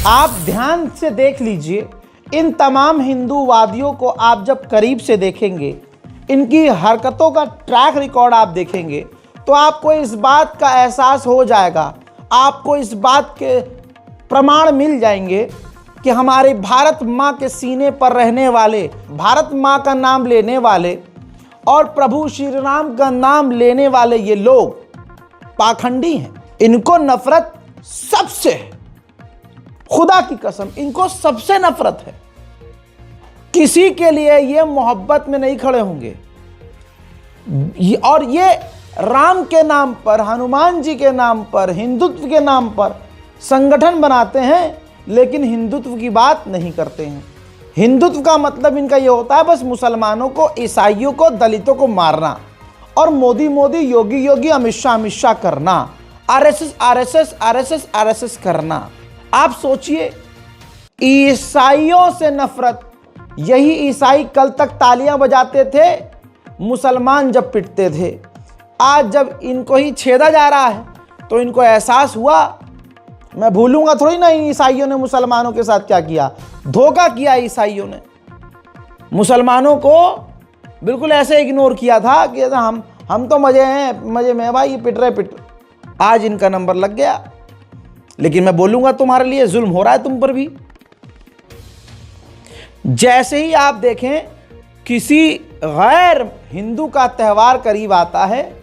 आप ध्यान से देख लीजिए, इन तमाम हिंदूवादियों को आप जब करीब से देखेंगे, इनकी हरकतों का ट्रैक रिकॉर्ड आप देखेंगे, तो आपको इस बात का एहसास हो जाएगा, आपको इस बात के प्रमाण मिल जाएंगे कि हमारे भारत माँ के सीने पर रहने वाले, भारत माँ का नाम लेने वाले और प्रभु श्री राम का नाम लेने वाले ये लोग पाखंडी हैं। इनको नफरत सबसे है, खुदा की कसम इनको सबसे नफरत है। किसी के लिए ये मोहब्बत में नहीं खड़े होंगे। और ये राम के नाम पर, हनुमान जी के नाम पर, हिंदुत्व के नाम पर संगठन बनाते हैं, लेकिन हिंदुत्व की बात नहीं करते हैं। हिंदुत्व का मतलब इनका ये होता है बस मुसलमानों को, ईसाइयों को, दलितों को मारना और मोदी मोदी, योगी योगी, अमित शाह करना, आरएसएस करना। आप सोचिए, ईसाइयों से नफरत। यही ईसाई कल तक तालियां बजाते थे मुसलमान जब पिटते थे। आज जब इनको ही छेदा जा रहा है तो इनको एहसास हुआ, मैं भूलूंगा थोड़ी ना इन ईसाइयों ने मुसलमानों के साथ क्या किया, धोखा किया। ईसाइयों ने मुसलमानों को बिल्कुल ऐसे इग्नोर किया था कि हम तो मजे में भाई, पिट रहे। आज इनका नंबर लग गया। लेकिन मैं बोलूंगा तुम्हारे लिए जुल्म हो रहा है तुम पर भी। जैसे ही आप देखें किसी गैर हिंदू का त्यौहार करीब आता है,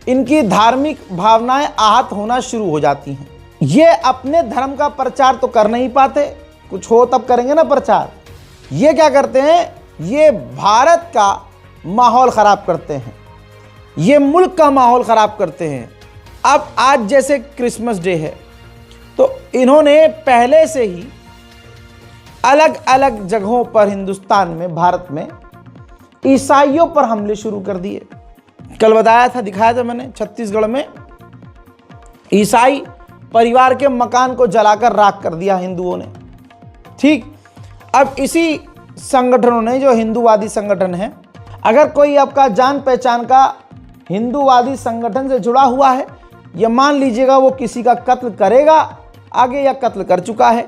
इनकी धार्मिक भावनाएं आहत होना शुरू हो जाती हैं। ये अपने धर्म का प्रचार तो कर नहीं पाते, कुछ हो तब करेंगे ना प्रचार। ये क्या करते हैं, ये भारत का माहौल खराब करते हैं, ये मुल्क का माहौल खराब करते हैं। अब आज जैसे क्रिसमस डे है, तो इन्होंने पहले से ही अलग अलग जगहों पर हिंदुस्तान में, भारत में ईसाइयों पर हमले शुरू कर दिए। कल बताया था, दिखाया था मैंने, छत्तीसगढ़ में ईसाई परिवार के मकान को जलाकर राख कर दिया हिंदुओं ने। ठीक, अब इसी संगठनों ने, जो हिंदूवादी संगठन है, अगर कोई आपका जान पहचान का हिंदूवादी संगठन से जुड़ा हुआ है, या मान लीजिएगा वो किसी का कत्ल करेगा आगे, या कत्ल कर चुका है,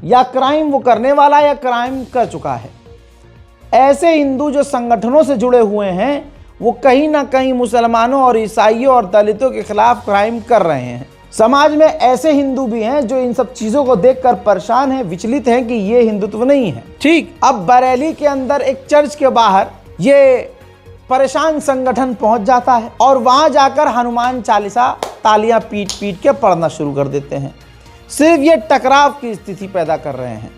या क्राइम वो करने वाला है, या क्राइम कर चुका है, ऐसे हिंदू जो संगठनों से जुड़े हुए हैं, वो कहीं ना कहीं मुसलमानों और ईसाइयों और दलितों के खिलाफ क्राइम कर रहे हैं। समाज में ऐसे हिंदू भी हैं जो इन सब चीजों को देखकर परेशान हैं, विचलित हैं कि ये हिंदुत्व नहीं है। ठीक, अब बरेली के अंदर एक चर्च के बाहर ये परेशान संगठन पहुंच जाता है और वहां जाकर हनुमान चालीसा तालियां पीट पीट के पढ़ना शुरू कर देते हैं। सिर्फ ये टकराव की स्थिति पैदा कर रहे हैं।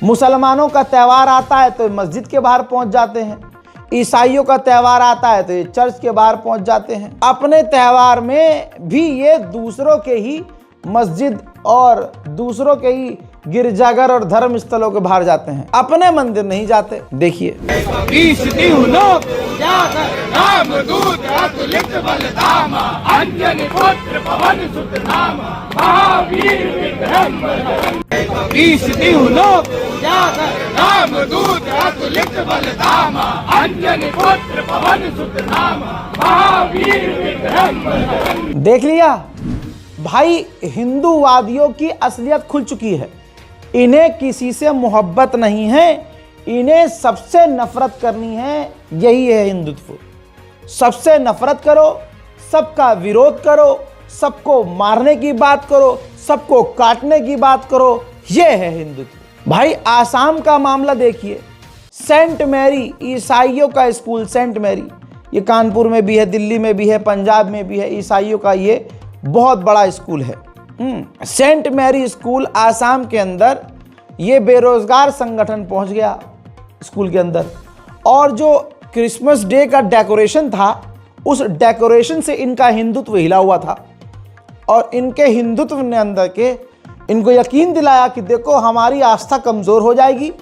मुसलमानों का त्यौहार आता है तो मस्जिद के बाहर पहुंच जाते हैं, ईसाइयों का त्यौहार आता है तो ये चर्च के बाहर पहुंच जाते हैं। अपने त्यौहार में भी ये दूसरों के ही मस्जिद और दूसरों के ही गिरजाघर और धर्म स्थलों के बाहर जाते हैं, अपने मंदिर नहीं जाते। देखिए, देख लिया भाई, हिंदूवादियों की असलियत खुल चुकी है। इन्हें किसी से मोहब्बत नहीं है, इन्हें सबसे नफरत करनी है। यही है हिंदुत्व। सबसे नफरत करो, सबका विरोध करो, सबको मारने की बात करो, सबको काटने की बात करो, यह है हिंदुत्व। भाई आसाम का मामला देखिए, सेंट मैरी ईसाइयों का स्कूल, सेंट मैरी, ये कानपुर में भी है, दिल्ली में भी है, पंजाब में भी है, ईसाइयों का ये बहुत बड़ा स्कूल है। सेंट मैरी स्कूल आसाम के अंदर ये बेरोजगार संगठन पहुंच गया स्कूल के अंदर, और जो क्रिसमस डे का डेकोरेशन था, उस डेकोरेशन से इनका हिंदुत्व हिला हुआ था। और इनके हिंदुत्व ने अंदर के इनको यकीन दिलाया कि देखो हमारी आस्था कमज़ोर हो जाएगी,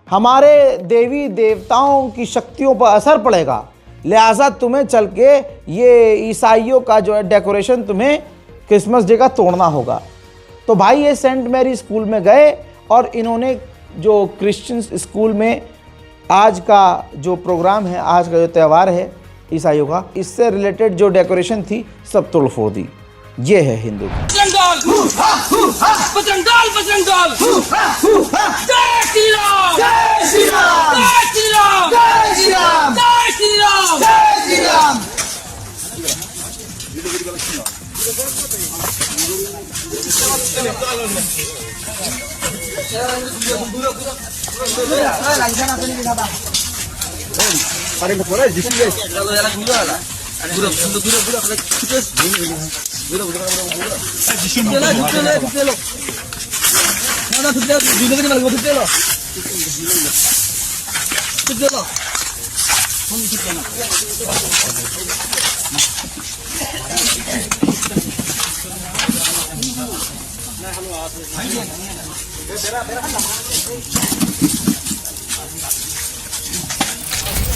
हमारे देवी देवताओं की शक्तियों पर असर पड़ेगा, लिहाजा तुम्हें चल के ये ईसाइयों का जो है डेकोरेशन तुम्हें क्रिसमस डे का तोड़ना होगा। तो भाई ये सेंट मैरी स्कूल में गए और इन्होंने जो क्रिश्चियन स्कूल में आज का जो प्रोग्राम है, आज का जो त्यौहार है ईसाइयों का, इससे रिलेटेड जो डेकोरेशन थी सब तोड़ फोड़ दी। ये है हिंदू। बजरंग दल बजरंग दल जय श्री राम जय श्री राम जय श्री राम जय श्री राम जय श्री राम जय श्री राम।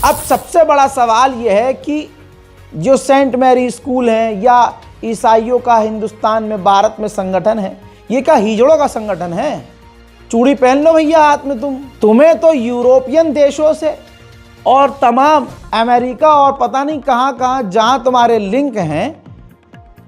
अब सबसे बड़ा सवाल यह है कि जो सेंट मैरी स्कूल है या ईसाइयों का हिंदुस्तान में भारत में संगठन है, ये क्या हिजड़ों का संगठन है? चूड़ी पहन लो भैया हाथ में। तुम्हें तो यूरोपियन देशों से और तमाम अमेरिका और पता नहीं कहाँ कहाँ जहाँ तुम्हारे लिंक हैं,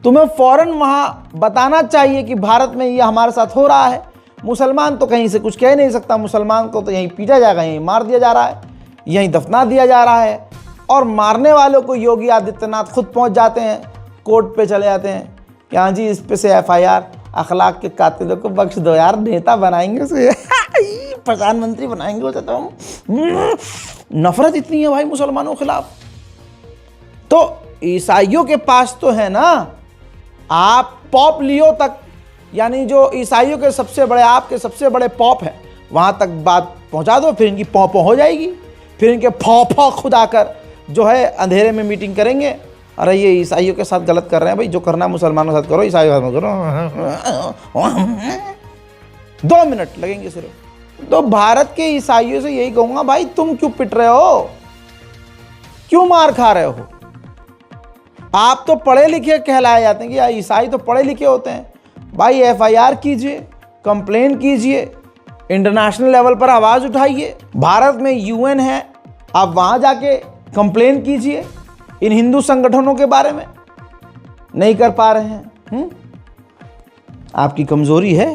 तुम्हें फौरन वहाँ बताना चाहिए कि भारत में ये हमारे साथ हो रहा है। मुसलमान तो कहीं से कुछ कह नहीं सकता, मुसलमान को तो यहीं पीटा जाएगा, यहीं मार दिया जा रहा है, यहीं दफना दिया जा रहा है। और मारने वालों को योगी आदित्यनाथ खुद पहुंच जाते हैं, कोर्ट पे चले जाते हैं कि हाँ जी इस पे से FIR, अखलाक के कातिलों को बख्श दो यार, नेता बनाएंगे उसे प्रधानमंत्री बनाएंगे उसे। तो नफरत इतनी है भाई मुसलमानों के खिलाफ। तो ईसाइयों के पास तो है ना, आप पॉप लियो तक, यानी जो ईसाइयों के सबसे बड़े, आपके सबसे बड़े पॉप हैं, वहाँ तक बात पहुँचा दो, फिर इनकी पॉपो हो जाएगी। फिर इनके फौफौ खुद आकर जो है अंधेरे में मीटिंग करेंगे, अरे ये ईसाइयों के साथ गलत कर रहे हैं भाई, जो करना मुसलमानों के साथ करो, ईसाइयों के साथ करो। 2 मिनट लगेंगे सिर्फ। तो भारत के ईसाइयों से यही कहूँगा भाई, तुम क्यों पिट रहे हो, क्यों मार खा रहे हो? आप तो पढ़े लिखे कहलाए जाते हैं कि यार ईसाई तो पढ़े लिखे होते हैं। भाई FIR कीजिए, कंप्लेन कीजिए, इंटरनेशनल लेवल पर आवाज़ उठाइए। भारत में UN है, आप वहाँ जाके कंप्लेन कीजिए इन हिंदू संगठनों के बारे में। नहीं कर पा रहे हैं, आपकी कमज़ोरी है।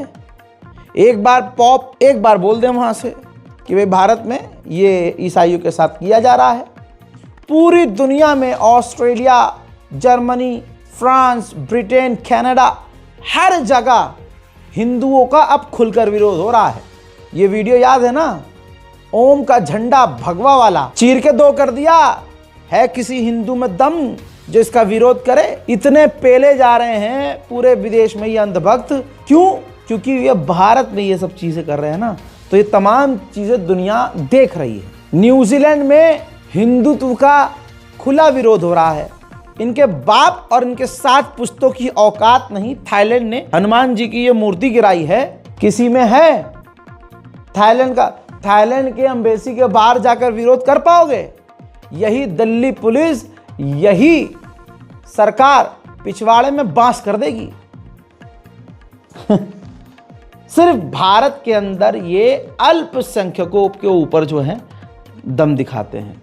एक बार बोल दें वहाँ से कि भाई भारत में ये ईसाइयों के साथ किया जा रहा है। पूरी दुनिया में Australia, Germany, France, Britain, Canada, हर जगह हिंदुओं का अब खुलकर विरोध हो रहा है। ये वीडियो याद है ना, ओम का झंडा भगवा वाला चीर के 2 कर दिया। है किसी हिंदू में दम जो इसका विरोध करे? इतने पेले जा रहे हैं पूरे विदेश में ये अंधभक्त। क्यों? क्योंकि ये भारत में ये सब चीजें कर रहे हैं ना, तो ये तमाम चीजें दुनिया देख रही है। न्यूजीलैंड में हिंदुत्व का खुला विरोध हो रहा है। इनके बाप और इनके 7 पुश्तों की औकात नहीं। थाईलैंड ने हनुमान जी की ये मूर्ति गिराई है, किसी में है? थाईलैंड के एम्बेसी के बाहर जाकर विरोध कर पाओगे? यही दिल्ली पुलिस, यही सरकार पिछवाड़े में बांस कर देगी। सिर्फ भारत के अंदर ये अल्पसंख्यकों के ऊपर जो है दम दिखाते हैं।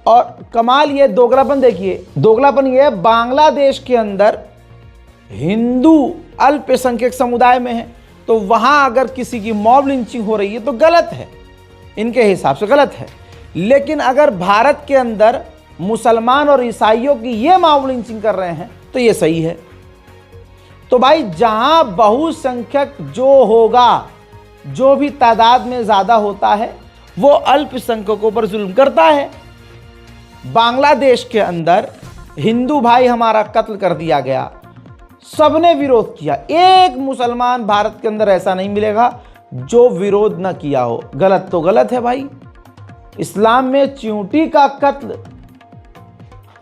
और कमाल ये दोगलापन देखिए, दोगलापन ये बांग्लादेश के अंदर हिंदू अल्पसंख्यक समुदाय में है, तो वहां अगर किसी की मॉब लिंचिंग हो रही है तो गलत है, इनके हिसाब से गलत है। लेकिन अगर भारत के अंदर मुसलमान और ईसाइयों की ये मॉब लिंचिंग कर रहे हैं तो ये सही है। तो भाई जहां बहुसंख्यक जो होगा, जो भी तादाद में ज्यादा होता है, वो अल्पसंख्यकों पर जुल्म करता है। बांग्लादेश के अंदर हिंदू भाई हमारा कत्ल कर दिया गया, सबने विरोध किया। एक मुसलमान भारत के अंदर ऐसा नहीं मिलेगा जो विरोध न किया हो। गलत तो गलत है भाई। इस्लाम में चींटी का कत्ल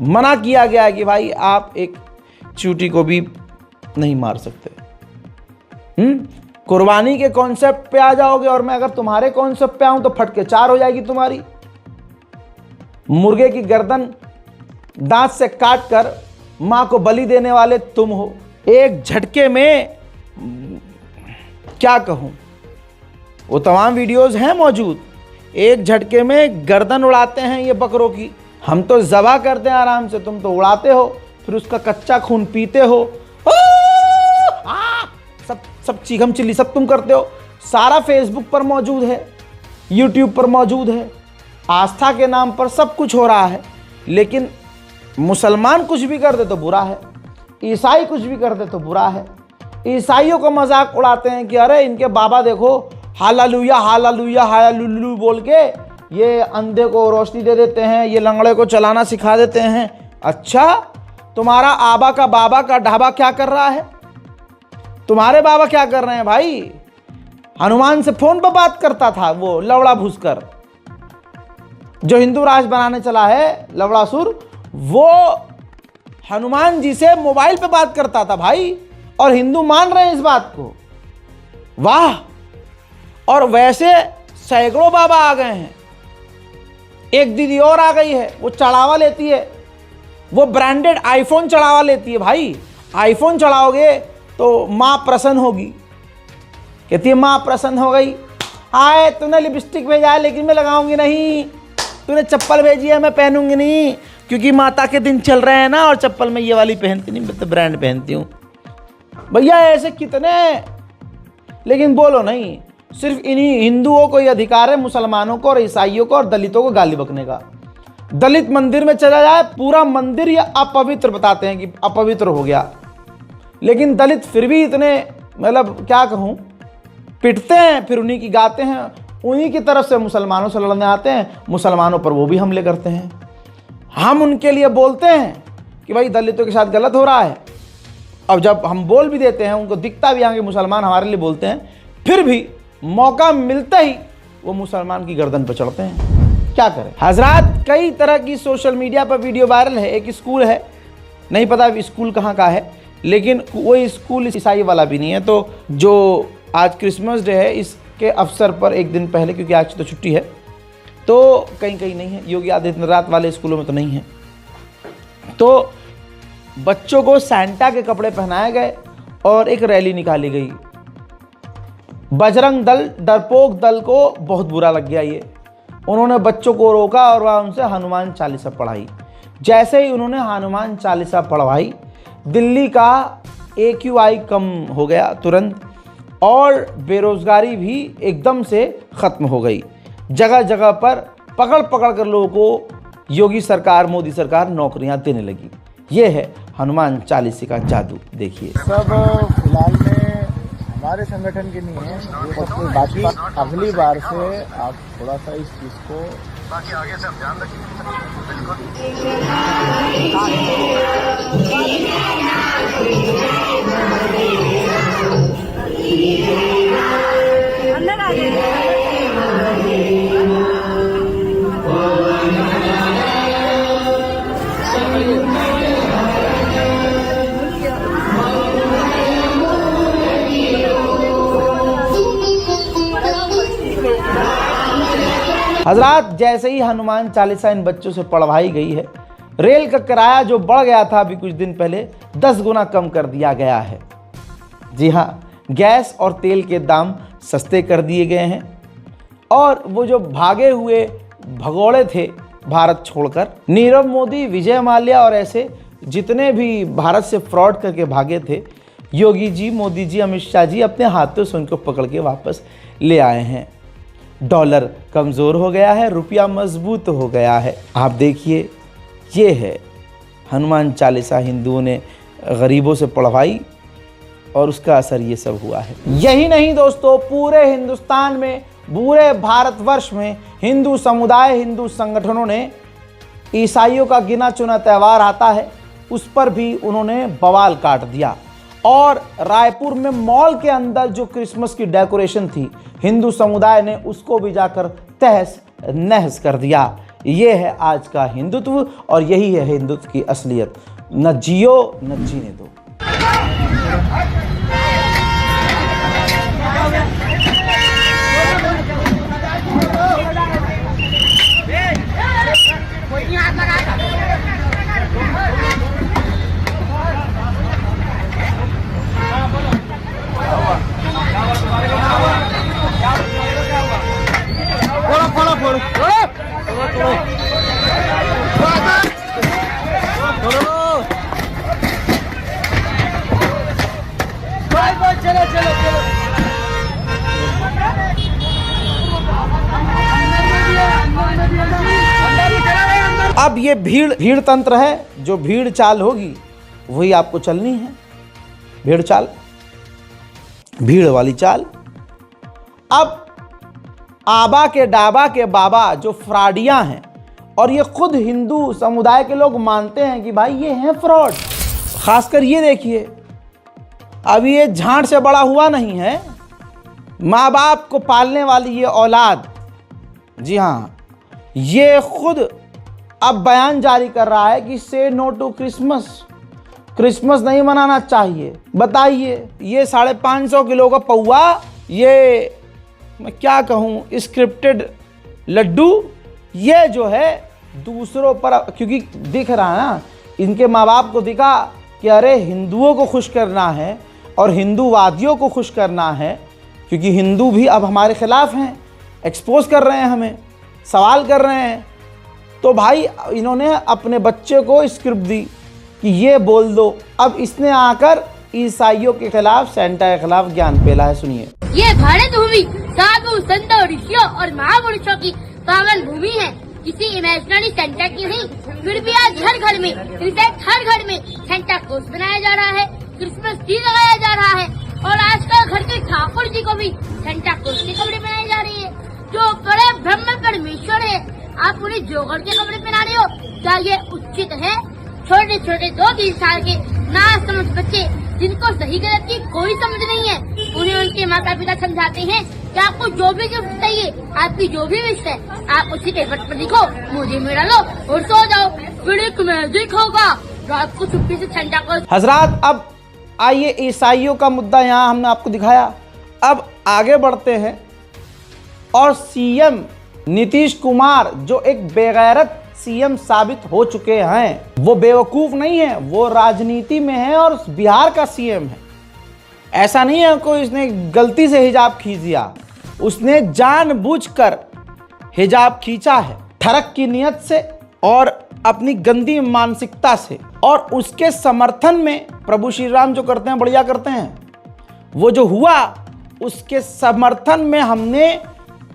मना किया गया है कि भाई आप एक चींटी को भी नहीं मार सकते। कुर्बानी के कॉन्सेप्ट पे आ जाओगे और मैं अगर तुम्हारे कॉन्सेप्ट पे आऊं तो फटके 4 हो जाएगी तुम्हारी। मुर्गे की गर्दन दांत से काट कर मां को बलि देने वाले तुम हो। एक झटके में क्या कहूं, वो तमाम वीडियोस हैं मौजूद। एक झटके में गर्दन उड़ाते हैं ये बकरों की। हम तो ज़बा करते हैं आराम से, तुम तो उड़ाते हो, फिर उसका कच्चा खून पीते हो। सब चीखम चिल्ली सब तुम करते हो, सारा फेसबुक पर मौजूद है, यूट्यूब पर मौजूद है, आस्था के नाम पर सब कुछ हो रहा है। लेकिन मुसलमान कुछ भी कर दे तो बुरा है, ईसाई कुछ भी कर दे तो बुरा है। ईसाइयों का मजाक उड़ाते हैं कि अरे इनके बाबा देखो हालेलुया हालेलुया हालेलुया बोल के ये अंधे को रोशनी दे देते हैं, ये लंगड़े को चलाना सिखा देते हैं। अच्छा, तुम्हारा आबा का बाबा का ढाबा क्या कर रहा है? तुम्हारे बाबा क्या कर रहे हैं भाई? हनुमान से फोन पर बात करता था वो लवड़ा भूसकर, जो हिंदू राज बनाने चला है लवड़ासुर, वो हनुमान जी से मोबाइल पे बात करता था भाई, और हिंदू मान रहे हैं इस बात को। वाह! और वैसे सैकड़ों बाबा आ गए हैं। एक दीदी और आ गई है, वो चढ़ावा लेती है, वो ब्रांडेड आईफोन चढ़ावा लेती है भाई। आईफोन चढ़ाओगे तो माँ प्रसन्न होगी। कहती है माँ प्रसन्न हो गई। आए तूने लिपस्टिक भेजा है लेकिन मैं लगाऊंगी नहीं, तूने चप्पल भेजी है मैं पहनूंगी नहीं, क्योंकि माता के दिन चल रहे हैं ना, और चप्पल मैं ये वाली पहनती नहीं, मैं तो ब्रांड पहनती हूँ। भैया ऐसे कितने, लेकिन बोलो नहीं, सिर्फ इन्हीं हिंदुओं को ये अधिकार है, मुसलमानों को और ईसाइयों को और दलितों को गाली बकने का। दलित मंदिर में चला जाए, पूरा मंदिर ये अपवित्र बताते हैं कि अपवित्र हो गया, लेकिन दलित फिर भी इतने, मतलब क्या कहूँ, पिटते हैं, फिर उन्हीं की गाते हैं, उन्हीं की तरफ से मुसलमानों से लड़ने आते हैं, मुसलमानों पर वो भी हमले करते हैं। हम उनके लिए बोलते हैं कि भाई दलितों के साथ गलत हो रहा है, अब जब हम बोल भी देते हैं, उनको दिखता भी यहाँ के मुसलमान हमारे लिए बोलते हैं, फिर भी मौका मिलते ही वो मुसलमान की गर्दन पर चढ़ते हैं। क्या करें हजरात? कई तरह की सोशल मीडिया पर वीडियो वायरल है। एक स्कूल है, नहीं पता स्कूल कहाँ का है, लेकिन वो स्कूल ईसाई वाला भी नहीं है। तो जो आज क्रिसमस डे है, इसके अवसर पर एक दिन पहले, क्योंकि आज तो छुट्टी है, तो कहीं कहीं नहीं है, योगी आदित्यनाथ वाले स्कूलों में तो नहीं है, तो बच्चों को सैंटा के कपड़े पहनाए गए और एक रैली निकाली गई। बजरंग दल, डरपोक दल को बहुत बुरा लग गया ये। उन्होंने बच्चों को रोका और वह उनसे हनुमान चालीसा पढ़ाई। जैसे ही उन्होंने हनुमान चालीसा पढ़वाई, दिल्ली का AQI कम हो गया तुरंत, और बेरोजगारी भी एकदम से ख़त्म हो गई। जगह जगह पर पकड़ पकड़ कर लोगों को योगी सरकार, मोदी सरकार नौकरियां देने लगी। ये है हनुमान चालीसा का जादू। देखिए, सब फिलहाल में हमारे संगठन के नहीं है, बाकी अगली बार से आप थोड़ा सा इस चीज़ को बाकी आगे से आप ध्यान हजरात, जैसे ही हनुमान चालीसा इन बच्चों से पढ़वाई गई है, रेल का किराया जो बढ़ गया था अभी कुछ दिन पहले, 10 गुना कम कर दिया गया है। जी हाँ, गैस और तेल के दाम सस्ते कर दिए गए हैं, और वो जो भागे हुए भगोड़े थे भारत छोड़कर, नीरव मोदी, विजय माल्या और ऐसे जितने भी भारत से फ्रॉड करके भागे थे, योगी जी, मोदी जी, अमित शाह जी अपने हाथों से उनको पकड़ के वापस ले आए हैं। डॉलर कमज़ोर हो गया है, रुपया मजबूत हो गया है। आप देखिए, ये है हनुमान चालीसा हिंदुओं ने गरीबों से पढ़वाई और उसका असर ये सब हुआ है। यही नहीं दोस्तों, पूरे हिंदुस्तान में, पूरे भारतवर्ष में हिंदू समुदाय, हिंदू संगठनों ने ईसाइयों का गिना चुना त्यौहार आता है, उस पर भी उन्होंने बवाल काट दिया। और रायपुर में मॉल के अंदर जो क्रिसमस की डेकोरेशन थी, हिंदू समुदाय ने उसको भी जाकर तहस नहस कर दिया। ये है आज का हिंदुत्व, और यही है हिंदुत्व की असलियत। न जियो न जीने दो। चलो चलो चलो। अब ये भीड़ तंत्र है, जो भीड़ चाल होगी वही आपको चलनी है। भीड़ चाल, भीड़ वाली चाल। अब आबा के डाबा के बाबा जो फ्रॉडियां हैं, और ये खुद हिंदू समुदाय के लोग मानते हैं कि भाई ये हैं फ्रॉड। खासकर ये देखिए, अभी ये झांट से बड़ा हुआ नहीं है, माँ बाप को पालने वाली ये औलाद, जी हाँ, ये खुद अब बयान जारी कर रहा है कि से नो टू क्रिसमस, क्रिसमस नहीं मनाना चाहिए। बताइए, ये 550 किलो का पौआ, ये मैं क्या कहूँ, स्क्रिप्टेड लड्डू, ये जो है दूसरों पर, क्योंकि दिख रहा है ना, इनके माँ बाप को दिखा कि अरे हिंदुओं को खुश करना है और हिंदूवादियों को खुश करना है, क्योंकि हिंदू भी अब हमारे खिलाफ हैं, एक्सपोज कर रहे हैं, हमें सवाल कर रहे हैं। तो भाई इन्होंने अपने बच्चे को स्क्रिप्ट दी कि ये बोल दो। अब इसने आकर ईसाइयों के खिलाफ, सेंटा के खिलाफ ज्ञान फैला है। सुनिए। ये भारत भूमि साधु संतों, ऋषियों और महापुरुषों की पावन भूमि है, किसी इमेजिनरी सेंटा की नहीं। फिर भी आज हर घर में, हर घर में सेंटा क्लॉज बनाया जा रहा है, क्रिसमस ट्री लगाया जा रहा है, और आजकल घर के ठाकुर जी को भी सेंटा क्लॉज के कपड़े पहनाए जा रही है। जो बड़े ब्रह्म परमेश्वर है, आप उन्हें जोकर के कपड़े पहना रहे हो, क्या ये उचित है? छोटे छोटे 2-3 साल के ना समझ बच्चे, जिनको सही गलत की कोई समझ नहीं है, उन्हें उनके माता पिता समझाते हैं कि आपको जो भी गिफ्ट चाहिए, आपकी जो भी विश है, आप उसी पेपर पर लिखो, मुझे मेरा लो और सो जाओ, फिर एक मैजिक होगा, रात को चुप्पी से सेंटा क्लॉज। हजरात, अब आइए, ईसाइयों का मुद्दा यहाँ हमने आपको दिखाया। अब आगे बढ़ते हैं, और सीएम नीतीश कुमार जो एक बेगैरत सीएम साबित हो चुके हैं, वो बेवकूफ नहीं है, वो राजनीति में है और बिहार का सीएम है। ऐसा नहीं है कोई इसने गलती से हिजाब खींच दिया, उसने जानबूझकर हिजाब खींचा है, ठरक की नियत से और अपनी गंदी मानसिकता से। और उसके समर्थन में प्रभु श्री राम जो करते हैं, बढ़िया करते हैं, वो जो हुआ उसके समर्थन में हमने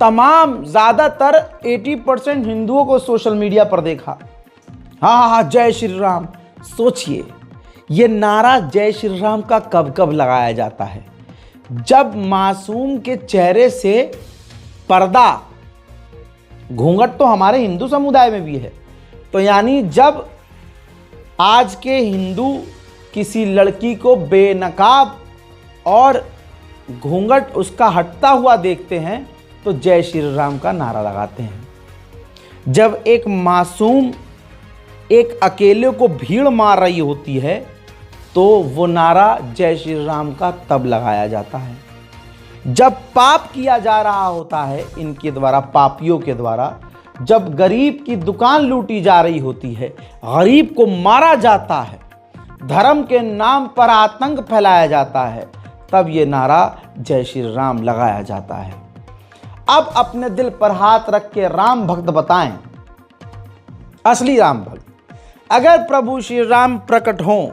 तमाम ज़्यादातर 80% हिंदुओं को सोशल मीडिया पर देखा। हाँ, जय श्री राम। सोचिए, ये नारा जय श्री राम का कब कब लगाया जाता है? जब मासूम के चेहरे से पर्दा, घूंघट तो हमारे हिंदू समुदाय में भी है, तो यानी जब आज के हिंदू किसी लड़की को बेनकाब और घूंघट उसका हटता हुआ देखते हैं तो जय श्री राम का नारा लगाते हैं। जब एक मासूम एक अकेले को भीड़ मार रही होती है तो वो नारा जय श्री राम का तब लगाया जाता है। जब पाप किया जा रहा होता है इनके द्वारा, पापियों के द्वारा, जब गरीब की दुकान लूटी जा रही होती है, गरीब को मारा जाता है, धर्म के नाम पर आतंक फैलाया जाता है, तब ये नारा जय श्री राम लगाया जाता है। अब अपने दिल पर हाथ रख के राम भक्त बताएं, असली राम भक्त। अगर प्रभु श्री राम प्रकट हों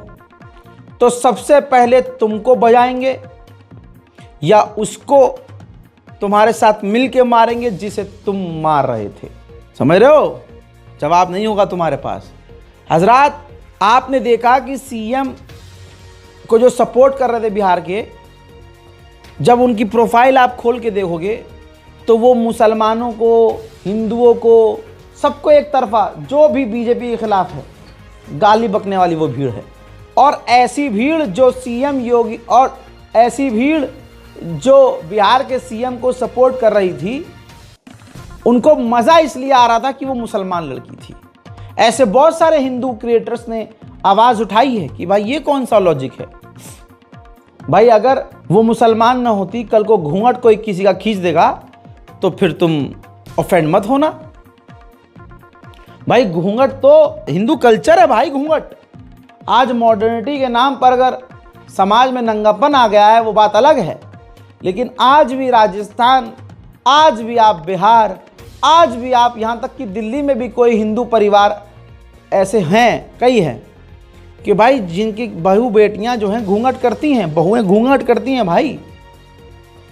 तो सबसे पहले तुमको बजाएंगे या उसको तुम्हारे साथ मिल के मारेंगे जिसे तुम मार रहे थे? समझ रहे हो? जवाब नहीं होगा तुम्हारे पास। हजरात, आपने देखा कि सीएम को जो सपोर्ट कर रहे थे बिहार के, जब उनकी प्रोफाइल आप खोल के देखोगे तो वो मुसलमानों को, हिंदुओं को, सबको एक तरफा, जो भी बीजेपी के खिलाफ है, गाली बकने वाली वो भीड़ है। और ऐसी भीड़ जो सीएम योगी, और ऐसी भीड़ जो बिहार के सीएम को सपोर्ट कर रही थी, उनको मज़ा इसलिए आ रहा था कि वो मुसलमान लड़की थी। ऐसे बहुत सारे हिंदू क्रिएटर्स ने आवाज़ उठाई है कि भाई ये कौन सा लॉजिक है भाई, अगर वो मुसलमान ना होती, कल को घूंघट कोई किसी का खींच देगा तो फिर तुम ऑफेंड मत होना। भाई घूंघट तो हिंदू कल्चर है भाई, घूंघट। आज मॉडर्निटी के नाम पर अगर समाज में नंगापन आ गया है वो बात अलग है, लेकिन आज भी राजस्थान, आज भी आप बिहार, आज भी आप यहाँ तक कि दिल्ली में भी कोई हिंदू परिवार ऐसे हैं, कई हैं कि भाई जिनकी बहू बेटियाँ जो हैं घूंघट करती हैं, बहुएं घूंघट करती हैं। भाई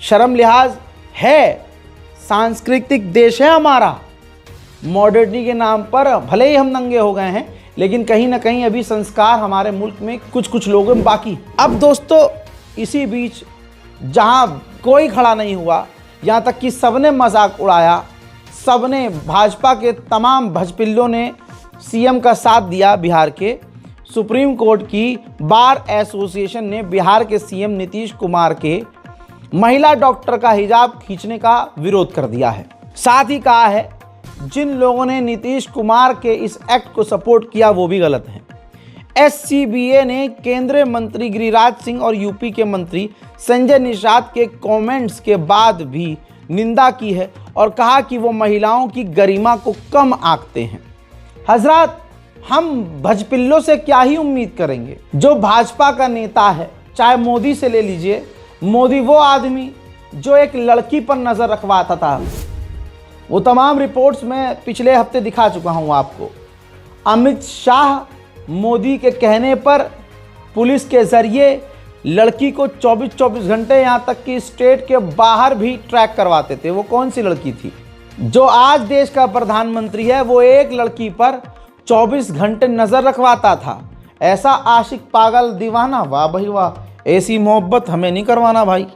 शर्म लिहाज है, सांस्कृतिक देश है हमारा, मॉडर्निटी के नाम पर भले ही हम नंगे हो गए हैं, लेकिन कहीं ना कहीं अभी संस्कार हमारे मुल्क में कुछ लोगों में बाकी। अब दोस्तों, इसी बीच जहां कोई खड़ा नहीं हुआ, यहाँ तक कि सबने मजाक उड़ाया, सबने, भाजपा के तमाम भजपिल्लों ने सीएम का साथ दिया बिहार के। सुप्रीम कोर्ट की बार एसोसिएशन ने बिहार के सीएम नीतीश कुमार के महिला डॉक्टर का हिजाब खींचने का विरोध कर दिया है। साथ ही कहा है जिन लोगों ने नीतीश कुमार के इस एक्ट को सपोर्ट किया वो भी गलत हैं। एससीबीए ने केंद्रीय मंत्री गिरिराज सिंह और यूपी के मंत्री संजय निषाद के कमेंट्स के बाद भी निंदा की है और कहा कि वो महिलाओं की गरिमा को कम आंकते हैं। हजरात, हम भजपिल्लों से क्या ही उम्मीद करेंगे। जो भाजपा का नेता है, चाहे मोदी से ले लीजिए, मोदी वो आदमी जो एक लड़की पर नजर रखवाता था, वो तमाम रिपोर्ट्स में पिछले हफ्ते दिखा चुका हूं आपको। अमित शाह मोदी के कहने पर पुलिस के जरिए लड़की को 24-24 घंटे, यहां तक कि स्टेट के बाहर भी ट्रैक करवाते थे। वो कौन सी लड़की थी? जो आज देश का प्रधानमंत्री है, वो एक लड़की पर 24 घंटे नजर रखवाता था। ऐसा आशिक पागल दीवाना, वाह भाई वाह, ऐसी मोहब्बत हमें नहीं करवाना भाई।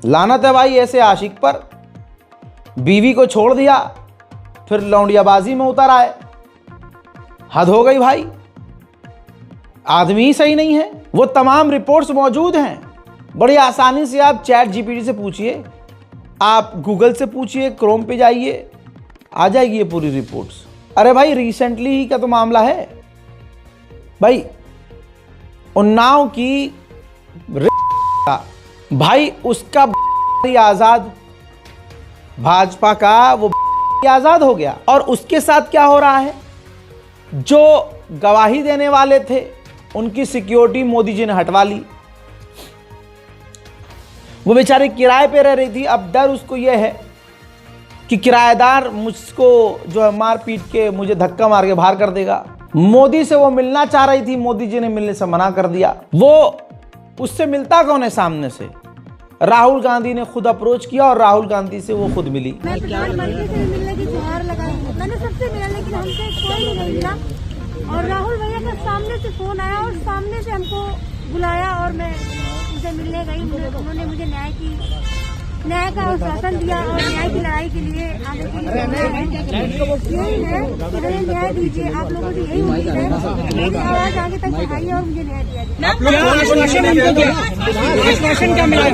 लानत है भाई ऐसे आशिक पर। बीवी को छोड़ दिया, फिर लौंडियाबाजी में उतर आए। हद हो गई भाई, आदमी ही सही नहीं है। वो तमाम रिपोर्ट्स मौजूद हैं, बड़ी आसानी से आप चैट जीपीटी से पूछिए, आप गूगल से पूछिए, क्रोम पे जाइए, आ जाएगी ये पूरी रिपोर्ट्स। अरे भाई, रिसेंटली ही का तो मामला है भाई, उन्नाव की भाई, उसका आजाद, भाजपा का वो आजाद हो गया। और उसके साथ क्या हो रहा है, जो गवाही देने वाले थे उनकी सिक्योरिटी मोदी जी ने हटवा ली। वो बेचारे किराए पे रह रही थी। अब डर उसको यह है कि किराएदार मुझको जो है मार पीट के, मुझे धक्का मार के बाहर कर देगा। मोदी से वो मिलना चाह रही थी, मोदी जी ने मिलने से मना कर दिया। वो उससे मिलता कौन है सामने से? राहुल गांधी ने खुद अप्रोच किया और राहुल गांधी से वो खुद मिली। मैं प्रधानमंत्री से मिलने की गुहार लगाई, मैंने सबसे मिला, लेकिन हमसे कोई नहीं मिला। और राहुल भैया का सामने से फोन आया और सामने से हमको बुलाया और मैं उनसे मिलने गई। उन्होंने मुझे न्याय का आश्वासन दिया और न्याय की लड़ाई के लिए आगे के लिए यही है कि हमें न्याय दीजिए। आप लोगों से यही उम्मीद है, मेरी आवाज आगे तक बढ़ाइए और मुझे न्याय दिया जाए। आश्वासन क्या मिला?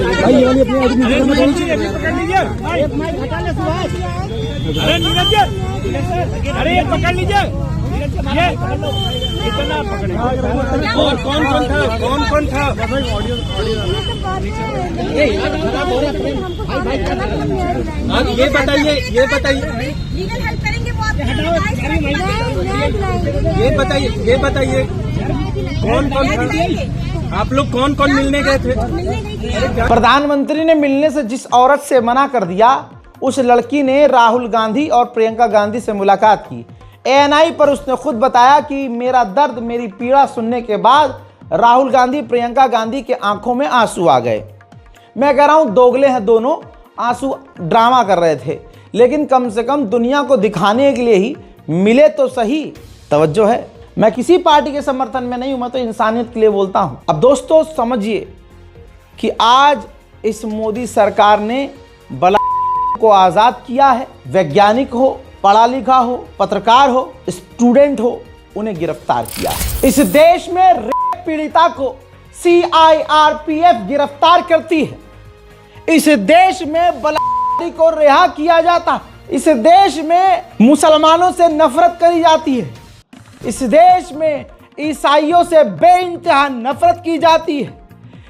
अरे ये पकड़ लीजिए, ये इतना पकड़े। और कौन था? कौन था? ये बताइए लीगल हेल्प करेंगे वो ये बताइए कौन था? आप लोग कौन मिलने गए थे? प्रधानमंत्री ने मिलने से जिस औरत से मना कर दिया, उस लड़की ने राहुल गांधी और प्रियंका गांधी से मुलाकात की। एएनआई पर उसने खुद बताया कि मेरा दर्द, मेरी पीड़ा सुनने के बाद राहुल गांधी, प्रियंका गांधी के आंखों में आंसू आ गए। मैं कह रहा हूं दोगले हैं दोनों, आंसू ड्रामा कर रहे थे, लेकिन कम से कम दुनिया को दिखाने के लिए ही मिले तो सही। तवज्जो है, मैं किसी पार्टी के समर्थन में नहीं हूं, मैं तो इंसानियत के लिए बोलता हूं। अब दोस्तों समझिए कि आज इस मोदी सरकार ने बला को आजाद किया है। वैज्ञानिक हो, पढ़ा लिखा हो, पत्रकार हो, स्टूडेंट हो, उन्हें गिरफ्तार किया है। इस देश में रेप पीड़िता को CIRPF गिरफ्तार करती है। इस देश में बलात्कारी को रिहा किया जाता। इस देश में मुसलमानों से नफरत करी जाती है। इस देश में ईसाइयों से बेइंतहा नफरत की जाती है।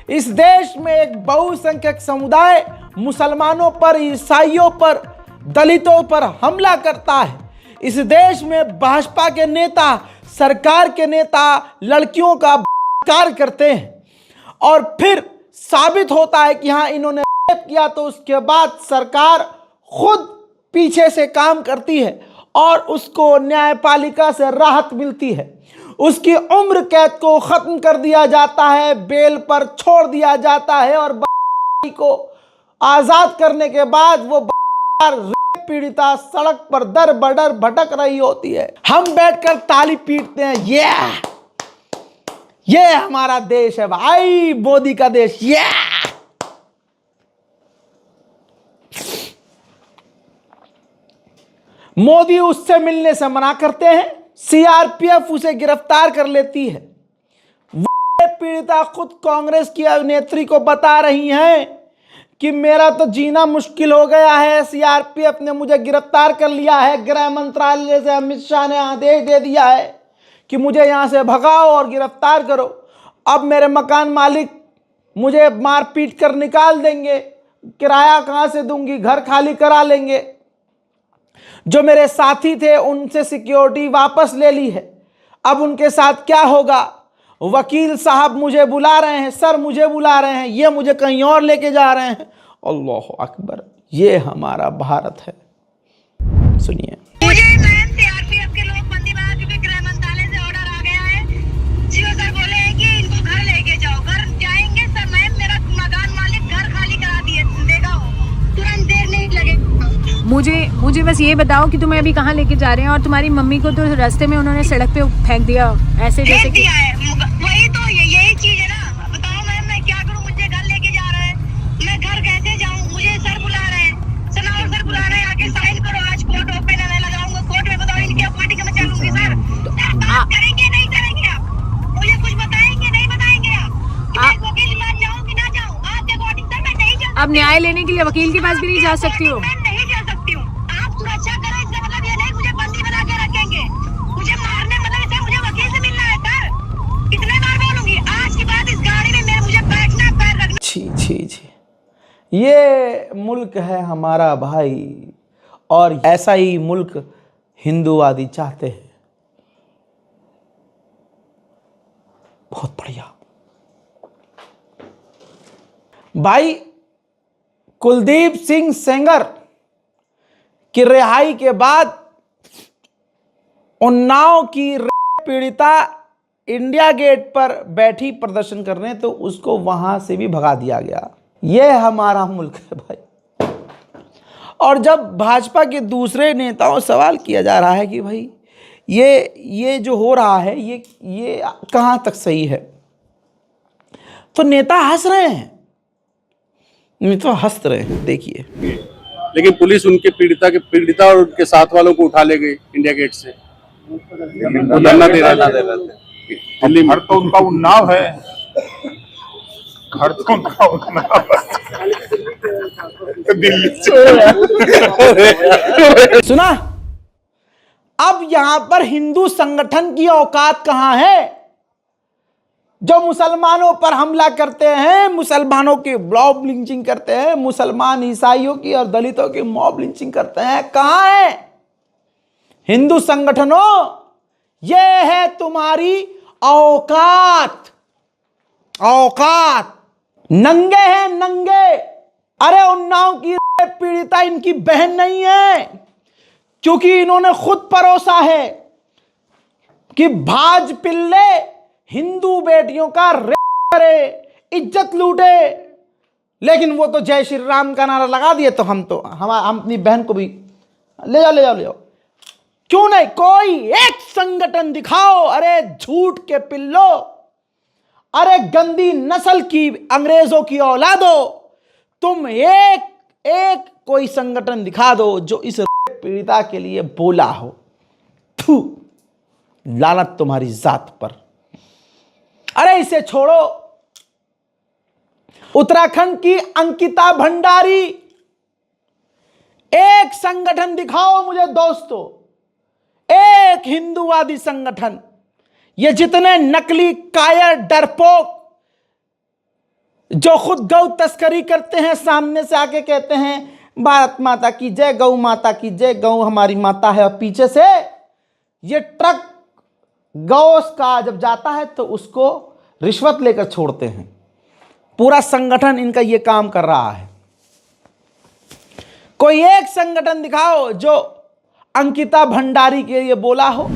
इस देश में एक बहुसंख्यक समुदाय मुसलमानों पर, ईसाइयों पर, दलितों पर हमला करता है। इस देश में भाजपा के नेता, सरकार के नेता लड़कियों का बलात्कार करते हैं और फिर साबित होता है कि हाँ इन्होंने रेप किया, तो उसके बाद सरकार खुद पीछे से काम करती है और उसको न्यायपालिका से राहत मिलती है। उसकी उम्र कैद को खत्म कर दिया जाता है, बेल पर छोड़ दिया जाता है और को आजाद करने के बाद वो रेप पीड़िता सड़क पर दर बदर भटक रही होती है, हम बैठकर ताली पीटते हैं, ये हमारा देश है भाई, मोदी का देश। मोदी उससे मिलने से मना करते हैं, सीआरपीएफ उसे गिरफ्तार कर लेती है। पीड़िता खुद कांग्रेस की अभिनेत्री को बता रही हैं कि मेरा तो जीना मुश्किल हो गया है, सीआरपीएफ ने मुझे गिरफ्तार कर लिया है, गृह मंत्रालय से अमित शाह ने आदेश दे दिया है कि मुझे यहां से भगाओ और गिरफ्तार करो। अब मेरे मकान मालिक मुझे मारपीट कर निकाल देंगे, किराया कहां से दूंगी, घर खाली करा लेंगे। जो मेरे साथी थे उनसे सिक्योरिटी वापस ले ली है, अब उनके साथ क्या होगा। वकील साहब मुझे बुला रहे हैं, सर मुझे बुला रहे हैं, ये मुझे कहीं और लेके जा रहे हैं। अल्लाह अकबर, ये हमारा भारत है। सुनिए। मुझे मैम सीआरपीएफ के लोग बंदी बना चुके, गृह मंत्रालय से ऑर्डर आ गया है। जीओ सर बोले हैं कि इनको घर लेके जाओ। घर जाएंगे सर, मैम मेरा मकान मालिक घर खाली करा दिए देगा, तुरंत देर नहीं लगेगी। मुझे बस ये बताओ कि तुम्हें अभी कहाँ लेके जा रहे हैं, और तुम्हारी मम्मी को तो रास्ते में उन्होंने सड़क पे फेंक दिया ऐसे जैसे कि वही तो यही चीज है ना। बताओ मैम मैं क्या करूं, मुझे घर लेके जा रहा है, मैं घर कैसे जाऊं। मुझे सर बुला रहे हैं, सनावर सर बुला रहे हैं, आके साइन करो, आज कोर्ट ओपन है, मैं लगाऊंगा कोर्ट में। बताओ इनकी पार्टी का मैं चलूंगी सर। बात करेंगे नहीं करेंगे आप, मुझे कुछ बताएंगे नहीं बताएंगे आप। वकील के पास जाऊं कि ना जाऊं, आपके अकॉर्डिंग सर मैं नहीं जा। अब न्याय लेने के लिए वकील के पास भी नहीं जा सकती हो। मैं नहीं जा सकती हूँ, आप सुरक्षा करें, इसका मतलब ये नहीं मुझे बंदी बना के रखेंगे, मुझे मारने मतलब सर मुझे वकील से मिलना है सर। कितने बार बोलूंगी, आज के बाद इस गाड़ी में मुझे बैठना, पैर रखना। छी, ये मुल्क है हमारा भाई, और ऐसा ही मुल्क हिंदूवादी चाहते हैं। बहुत बढ़िया भाई। कुलदीप सिंह सेंगर की रिहाई के बाद उन्नाव की पीड़िता इंडिया गेट पर बैठी प्रदर्शन करने, तो उसको वहां से भी भगा दिया गया। यह हमारा मुल्क है भाई। और जब भाजपा के दूसरे नेताओं से सवाल किया जा रहा है कि भाई ये जो हो रहा है ये कहां तक सही है, तो नेता हंस रहे हैं, नहीं तो हंस रहे हैं। देखिए, लेकिन पुलिस उनके पीड़िता और उनके साथ वालों को उठा ले गई इंडिया गेट से, धरना दे रहे थे दिल्ली में। घर तो उनका उन्नाव है, घर तो उनका उन्नाव है, दिल्ली सुना। अब यहां पर हिंदू संगठन की औकात कहां है, जो मुसलमानों पर हमला करते हैं, मुसलमानों की मॉब लिंचिंग करते हैं, मुसलमान ईसाइयों की और दलितों की मॉब लिंचिंग करते हैं, कहां है हिंदू संगठनों? यह है तुम्हारी औकात। नंगे हैं नंगे। अरे उन्नाव की पीड़िता इनकी बहन नहीं है, क्योंकि इन्होंने खुद परोसा है कि भाज पिल्ले हिंदू बेटियों का रेप करे, इज्जत लूटे। लेकिन वो तो जय श्री राम का नारा लगा दिए, तो हम अपनी बहन को भी ले जाओ। क्यों नहीं? कोई एक संगठन दिखाओ। अरे झूठ के पिल्लो, अरे गंदी नस्ल की अंग्रेजों की औलादो, तुम एक कोई संगठन दिखा दो जो इस पीड़िता के लिए बोला हो। थू, लानत तुम्हारी जात पर। अरे इसे छोड़ो। उत्तराखंड की अंकिता भंडारी, एक संगठन दिखाओ मुझे दोस्तों, एक हिंदूवादी संगठन। ये जितने नकली कायर डरपोक जो खुद गौ तस्करी करते हैं, सामने से आके कहते हैं भारत माता की जय, गौ माता की जय, गौ हमारी माता है, और पीछे से ये ट्रक गौ का जब जाता है तो उसको रिश्वत लेकर छोड़ते हैं। पूरा संगठन इनका ये काम कर रहा है। कोई एक संगठन दिखाओ जो अंकिता भंडारी के लिए बोला हो।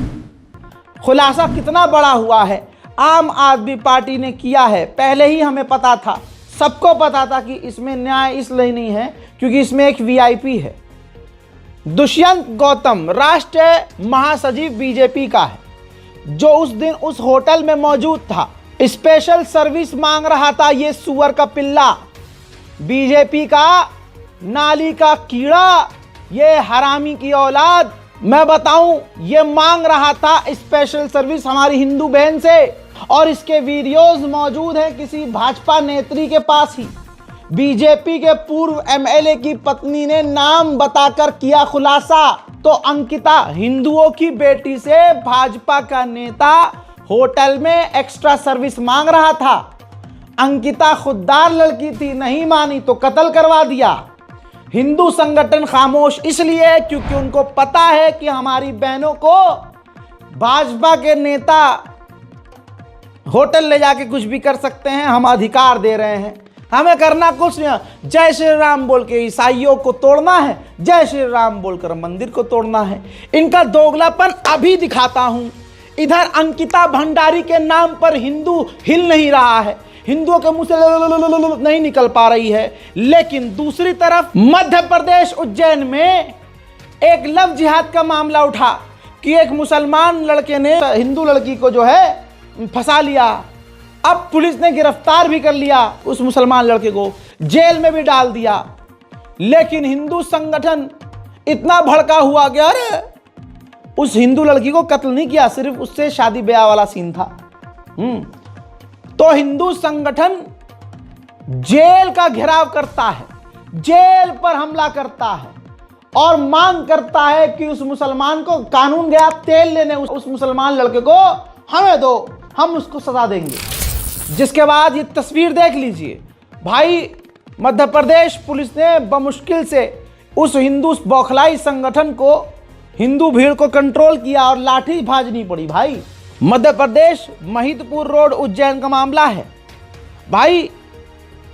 खुलासा कितना बड़ा हुआ है, आम आदमी पार्टी ने किया है। पहले ही हमें पता था, सबको पता था कि इसमें न्याय इसलिए नहीं है क्योंकि इसमें एक वीआईपी है। दुष्यंत गौतम राष्ट्रीय महासचिव बीजेपी का है, जो उस दिन उस होटल में मौजूद था। स्पेशल सर्विस मांग रहा था ये सुअर का पिल्ला, बीजेपी का नाली का कीड़ा, ये हरामी की औलाद। मैं बताऊं, ये मांग रहा था स्पेशल सर्विस हमारी हिंदू बहन से, और इसके वीडियोस मौजूद हैं किसी भाजपा नेत्री के पास ही। बीजेपी के पूर्व एमएलए की पत्नी ने नाम बताकर किया खुलासा। तो अंकिता हिंदुओं की बेटी से भाजपा का नेता होटल में एक्स्ट्रा सर्विस मांग रहा था। अंकिता खुददार लड़की थी, नहीं मानी तो कत्ल करवा दिया। हिंदू संगठन खामोश इसलिए क्योंकि उनको पता है कि हमारी बहनों को भाजपा के नेता होटल ले जाके कुछ भी कर सकते हैं, हम अधिकार दे रहे हैं, हमें करना कुछ नहीं। जय श्री राम बोल के ईसाइयों को तोड़ना है, जय श्री राम बोलकर मंदिर को तोड़ना है। इनका दोगलापन अभी दिखाता हूं। इधर अंकिता भंडारी के नाम पर हिंदू हिल नहीं रहा है, हिंदुओं के मुंह से नहीं निकल पा रही है, लेकिन दूसरी तरफ मध्य प्रदेश उज्जैन में एक लव जिहाद का मामला उठा कि एक मुसलमान लड़के ने हिंदू लड़की को जो है फंसा लिया। अब पुलिस ने गिरफ्तार भी कर लिया उस मुसलमान लड़के को, जेल में भी डाल दिया। लेकिन हिंदू संगठन इतना भड़का हुआ कि अरे उस हिंदू लड़की को कत्ल नहीं किया, सिर्फ उससे शादी ब्याह वाला सीन था। तो हिंदू संगठन जेल का घेराव करता है, जेल पर हमला करता है और मांग करता है कि उस मुसलमान को, कानून गया तेल लेने उस मुसलमान लड़के को हमें दो, हम उसको सजा देंगे। जिसके बाद ये तस्वीर देख लीजिए भाई, मध्य प्रदेश पुलिस ने बमुश्किल से उस हिंदू बौखलाई संगठन को, हिंदू भीड़ को कंट्रोल किया और लाठी भाजनी पड़ी भाई। मध्य प्रदेश महिदपुर रोड उज्जैन का मामला है भाई।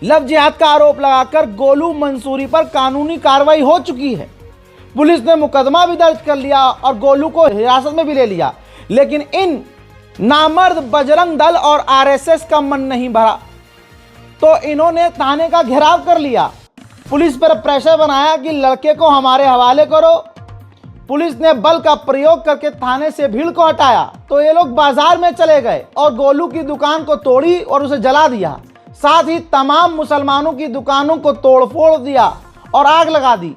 लव जिहाद का आरोप लगाकर गोलू मंसूरी पर कानूनी कार्रवाई हो चुकी है। पुलिस ने मुकदमा भी दर्ज कर लिया और गोलू को हिरासत में भी ले लिया। लेकिन इन नामर्द बजरंग दल और आरएसएस का मन नहीं भरा, तो इन्होंने थाने का घेराव कर लिया। पुलिस पर प्रेशर बनाया कि लड़के को हमारे हवाले करो। पुलिस ने बल का प्रयोग करके थाने से भीड़ को हटाया, तो ये लोग बाजार में चले गए और गोलू की दुकान को तोड़ी और उसे जला दिया। साथ ही तमाम मुसलमानों की दुकानों को तोड़फोड़ दिया और आग लगा दी।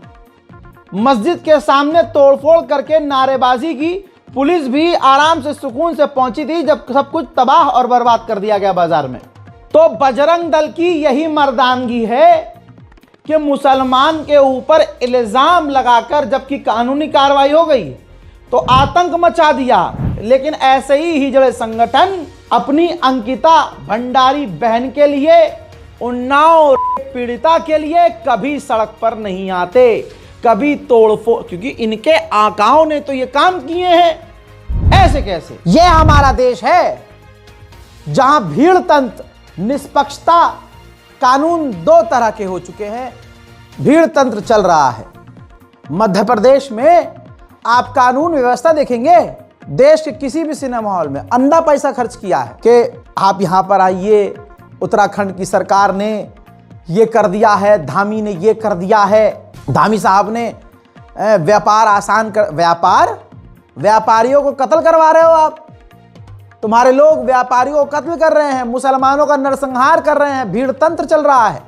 मस्जिद के सामने तोड़फोड़ करके नारेबाजी की। पुलिस भी आराम से सुकून से पहुंची थी जब सब कुछ तबाह और बर्बाद कर दिया गया बाजार में। तो बजरंग दल की यही मर्दानगी है कि मुसलमान के ऊपर इल्जाम लगाकर, जबकि कानूनी कार्रवाई हो गई, तो आतंक मचा दिया। लेकिन ऐसे ही हिजड़े संगठन अपनी अंकिता भंडारी बहन के लिए, उन्नाव पीड़िता के लिए कभी सड़क पर नहीं आते, कभी तोड़फोड़, क्योंकि इनके आकाओं ने तो ये काम किए हैं। ऐसे कैसे? ये हमारा देश है जहां भीड़ तंत्र, निष्पक्षता, कानून दो तरह के हो चुके हैं। भीड़ तंत्र चल रहा है। मध्य प्रदेश में आप कानून व्यवस्था देखेंगे, देश के किसी भी सिनेमा हॉल में अंधा पैसा खर्च किया है कि आप यहां पर आइए, उत्तराखंड की सरकार ने ये कर दिया है, धामी ने ये कर दिया है, धामी साहब ने व्यापार आसान कर, व्यापारियों को कत्ल करवा रहे हो आप। तुम्हारे लोग व्यापारियों को कत्ल कर रहे हैं, मुसलमानों का नरसंहार कर रहे हैं, भीड़ तंत्र चल रहा है।